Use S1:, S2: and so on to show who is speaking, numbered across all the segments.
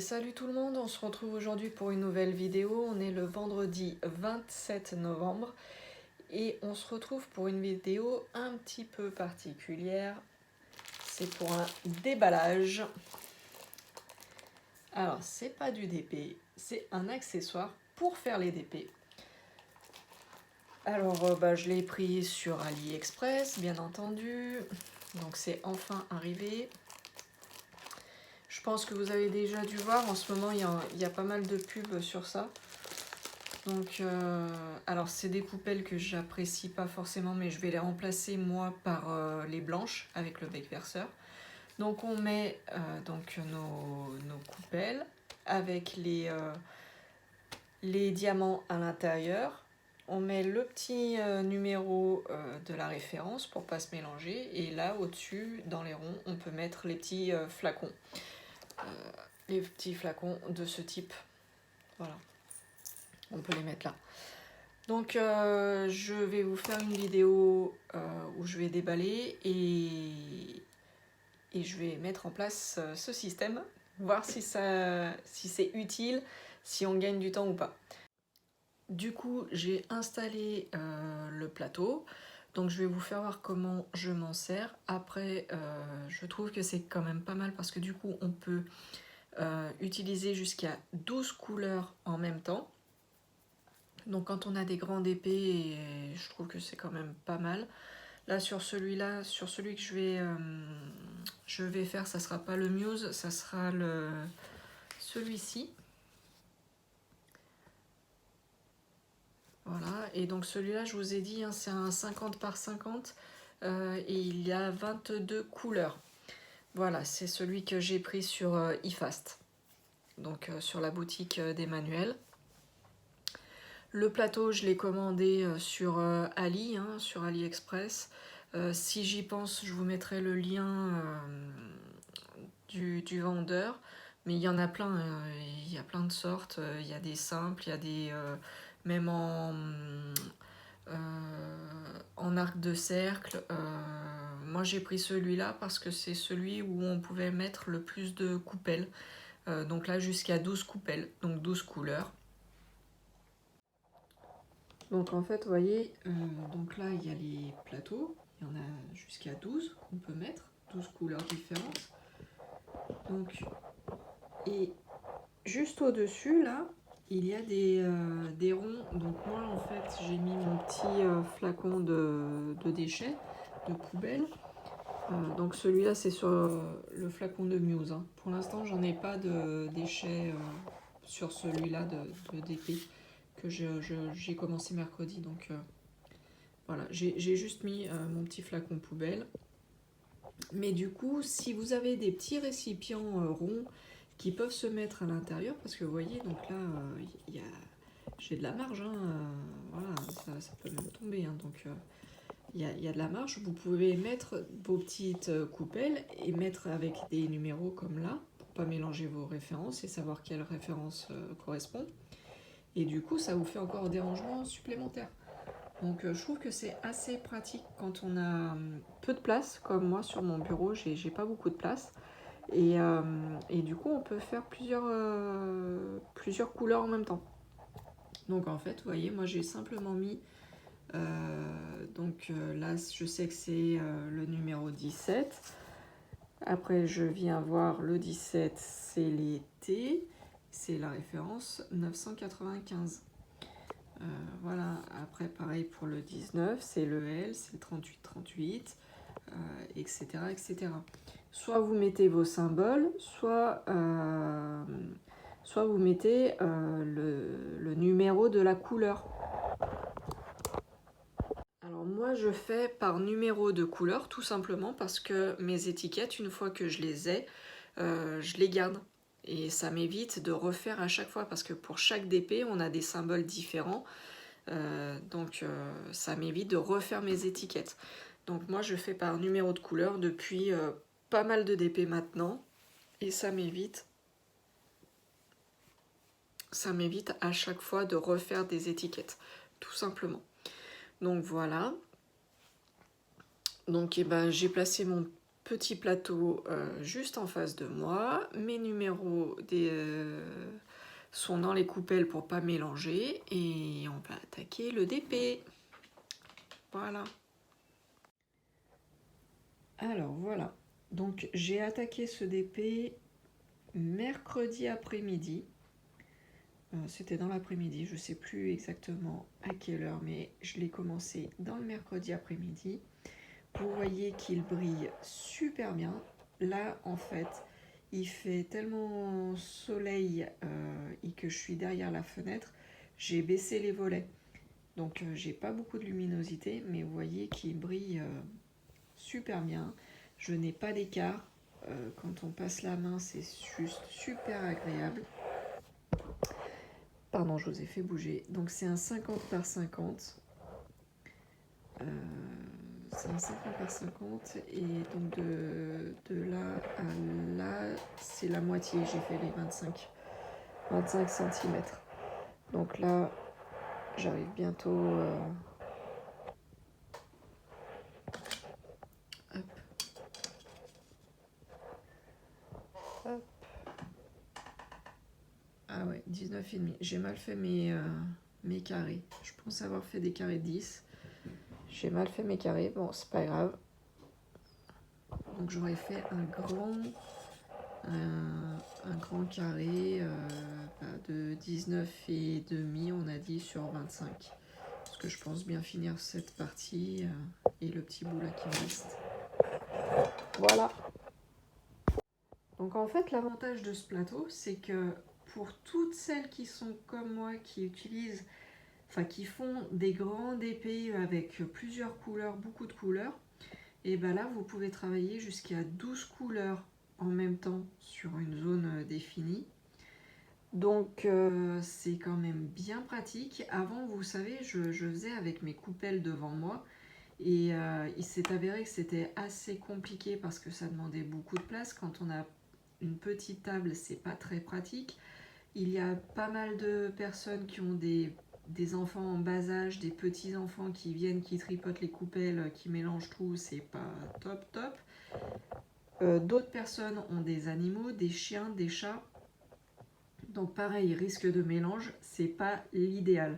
S1: salut tout le monde, on se retrouve aujourd'hui pour une nouvelle vidéo. On est le vendredi 27 novembre et on se retrouve pour une vidéo un petit peu particulière. C'est pour un déballage. Alors, c'est pas du DP, c'est un accessoire pour faire les DP. Alors, je l'ai pris sur AliExpress, bien entendu. Donc, c'est enfin arrivé. Je pense que vous avez déjà dû voir, en ce moment, il y a pas mal de pubs sur ça. Donc, alors c'est des poubelles que j'apprécie pas forcément, mais je vais les remplacer moi par les blanches avec le bec verseur. Donc on met donc nos coupelles avec les diamants à l'intérieur. On met le petit numéro de la référence pour pas se mélanger. Et là au-dessus, dans les ronds, on peut mettre les petits flacons. Les petits flacons de ce type. Voilà. On peut les mettre là. Donc je vais vous faire une vidéo où je vais déballer et je vais mettre en place ce système, voir si c'est utile, si on gagne du temps ou pas. Du coup, j'ai installé le plateau, donc je vais vous faire voir comment je m'en sers. Après, je trouve que c'est quand même pas mal parce que du coup, on peut utiliser jusqu'à 12 couleurs en même temps. Donc quand on a des grandes épées, je trouve que c'est quand même pas mal. Là sur celui que je vais faire, ça sera pas le Muse, ça sera celui-ci. Voilà, et donc celui-là, je vous ai dit, hein, c'est un 50 par 50 et il y a 22 couleurs. Voilà, c'est celui que j'ai pris sur eFast, donc sur la boutique d'Emmanuel. Le plateau, je l'ai commandé sur Ali, hein, sur AliExpress. Si j'y pense, je vous mettrai le lien du vendeur. Mais il y en a plein, il y a plein de sortes. Il y a des simples, il y a des même en arc de cercle. Moi, j'ai pris celui-là parce que c'est celui où on pouvait mettre le plus de coupelles. Donc là, jusqu'à 12 coupelles, donc 12 couleurs. Donc en fait, vous voyez, donc là il y a les plateaux, il y en a jusqu'à 12 qu'on peut mettre, 12 couleurs différentes. Donc, et juste au-dessus, là, il y a des ronds. Donc moi, en fait, j'ai mis mon petit flacon de déchets, de poubelle. Donc celui-là, c'est sur le flacon de Muse. Hein. Pour l'instant, j'en ai pas de déchets sur celui-là de DP que j'ai commencé mercredi. Donc voilà, j'ai juste mis mon petit flacon poubelle. Mais du coup, si vous avez des petits récipients ronds qui peuvent se mettre à l'intérieur, parce que vous voyez, donc là, j'ai de la marge, hein, voilà, ça peut même tomber, hein, donc il y a de la marge. Vous pouvez mettre vos petites coupelles et mettre avec des numéros comme là, pour pas mélanger vos références et savoir quelle référence correspond. Et du coup, ça vous fait encore des rangements supplémentaires. Donc je trouve que c'est assez pratique quand on a peu de place, comme moi sur mon bureau, j'ai pas beaucoup de place. Et du coup, on peut faire plusieurs couleurs en même temps. Donc en fait, vous voyez, moi j'ai simplement mis... là, je sais que c'est le numéro 17. Après, je viens voir le 17, c'est les T. C'est la référence 995. Voilà, après pareil pour le 19, c'est le L, c'est le 3838, etc., etc. Soit vous mettez vos symboles, soit vous mettez le numéro de la couleur. Alors moi je fais par numéro de couleur tout simplement parce que mes étiquettes, une fois que je les ai, je les garde. Et ça m'évite de refaire à chaque fois parce que pour chaque DP, on a des symboles différents. Donc ça m'évite de refaire mes étiquettes. Donc moi je fais par numéro de couleur depuis pas mal de DP maintenant et ça m'évite à chaque fois de refaire des étiquettes tout simplement. Donc voilà. Donc j'ai placé mon petit plateau juste en face de moi. Mes numéros sont dans les coupelles pour pas mélanger. Et on va attaquer le DP. Voilà. Alors voilà. Donc j'ai attaqué ce DP mercredi après-midi. C'était dans l'après-midi, je ne sais plus exactement à quelle heure, mais je l'ai commencé dans le mercredi après-midi. Vous voyez qu'il brille super bien. Là, en fait, il fait tellement soleil et que je suis derrière la fenêtre, j'ai baissé les volets. Donc, j'ai pas beaucoup de luminosité, mais vous voyez qu'il brille super bien. Je n'ai pas d'écart. Quand on passe la main, c'est juste super agréable. Pardon, je vous ai fait bouger. Donc c'est un 50 par 50. C'est un 50 par 50. Et donc de là à là, c'est la moitié. J'ai fait les 25 cm. Donc là, j'arrive bientôt... Hop. Hop. Ah ouais, 19,5. J'ai mal fait mes carrés. Je pense avoir fait des carrés 10. J'ai mal fait mes carrés. Bon, c'est pas grave. Donc j'aurais fait un grand carré de 19,5, on a dit, sur 25. Parce que je pense bien finir cette partie et le petit bout là qui me reste. Voilà. Donc en fait, l'avantage de ce plateau, c'est que pour toutes celles qui sont comme moi, qui utilisent, qui font des grands DP avec plusieurs couleurs, beaucoup de couleurs, et ben là, vous pouvez travailler jusqu'à 12 couleurs en même temps sur une zone définie. Donc c'est quand même bien pratique. Avant, vous savez, je faisais avec mes coupelles devant moi et il s'est avéré que c'était assez compliqué parce que ça demandait beaucoup de place. Quand on a une petite table, c'est pas très pratique. Il y a pas mal de personnes qui ont des enfants en bas âge, des petits enfants qui viennent, qui tripotent les coupelles, qui mélangent tout, c'est pas top. D'autres personnes ont des animaux, des chiens, des chats. Donc pareil, risque de mélange, c'est pas l'idéal.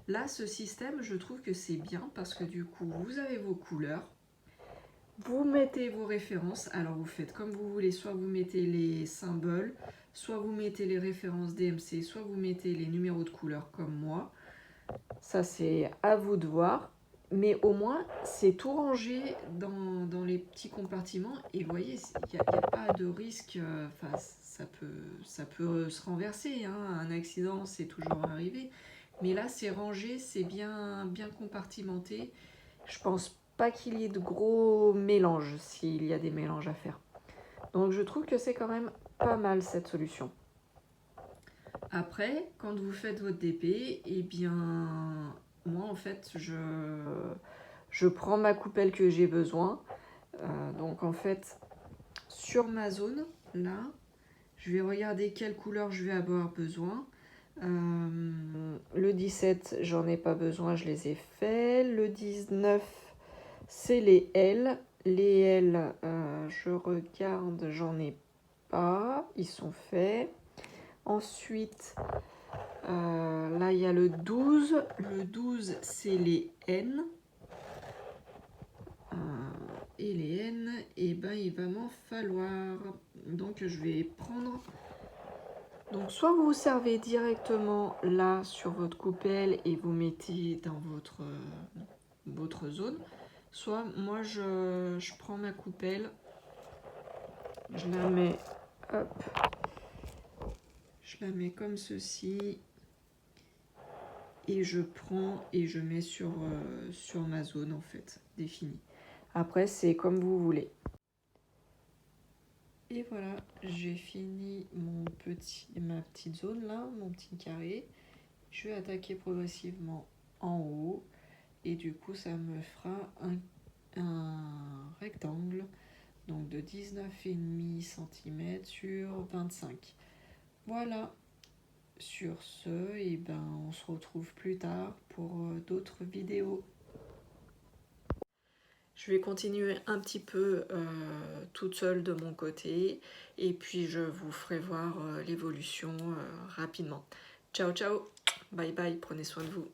S1: Là, ce système, je trouve que c'est bien parce que du coup, vous avez vos couleurs, vous mettez vos références, alors vous faites comme vous voulez, soit vous mettez les symboles, soit vous mettez les références DMC, soit vous mettez les numéros de couleurs comme moi. Ça, c'est à vous de voir. Mais au moins, c'est tout rangé dans les petits compartiments. Et vous voyez, il n'y a pas de risque. Ça peut se renverser. Hein. Un accident, c'est toujours arrivé. Mais là, c'est rangé, c'est bien compartimenté. Je pense pas qu'il y ait de gros mélanges s'il y a des mélanges à faire. Donc, je trouve que c'est quand même pas mal cette solution. Après, quand vous faites votre DP, eh bien, moi en fait, je prends ma coupelle que j'ai besoin. Donc en fait, sur ma zone, là, je vais regarder quelle couleur je vais avoir besoin. Le 17, j'en ai pas besoin, je les ai faits. Le 19, c'est les L. Les L, je regarde, j'en ai pas, ils sont faits. Ensuite, là, il y a le 12. Le 12, c'est les N. Et les N, et ben, il va m'en falloir. Donc, je vais prendre... Donc, soit vous servez directement là sur votre coupelle et vous mettez dans votre zone. Soit, moi, je prends ma coupelle. Je la mets... Hop. Je la mets comme ceci. Et je prends et je mets sur ma zone en fait, définie. Après, c'est comme vous voulez. Et voilà, j'ai fini ma petite zone là, mon petit carré. Je vais attaquer progressivement en haut. Et du coup, ça me fera un rectangle donc de 19,5 cm sur 25. Voilà. Sur ce, et ben, on se retrouve plus tard pour d'autres vidéos. Je vais continuer un petit peu toute seule de mon côté et puis je vous ferai voir l'évolution rapidement. Ciao ciao, bye bye, prenez soin de vous.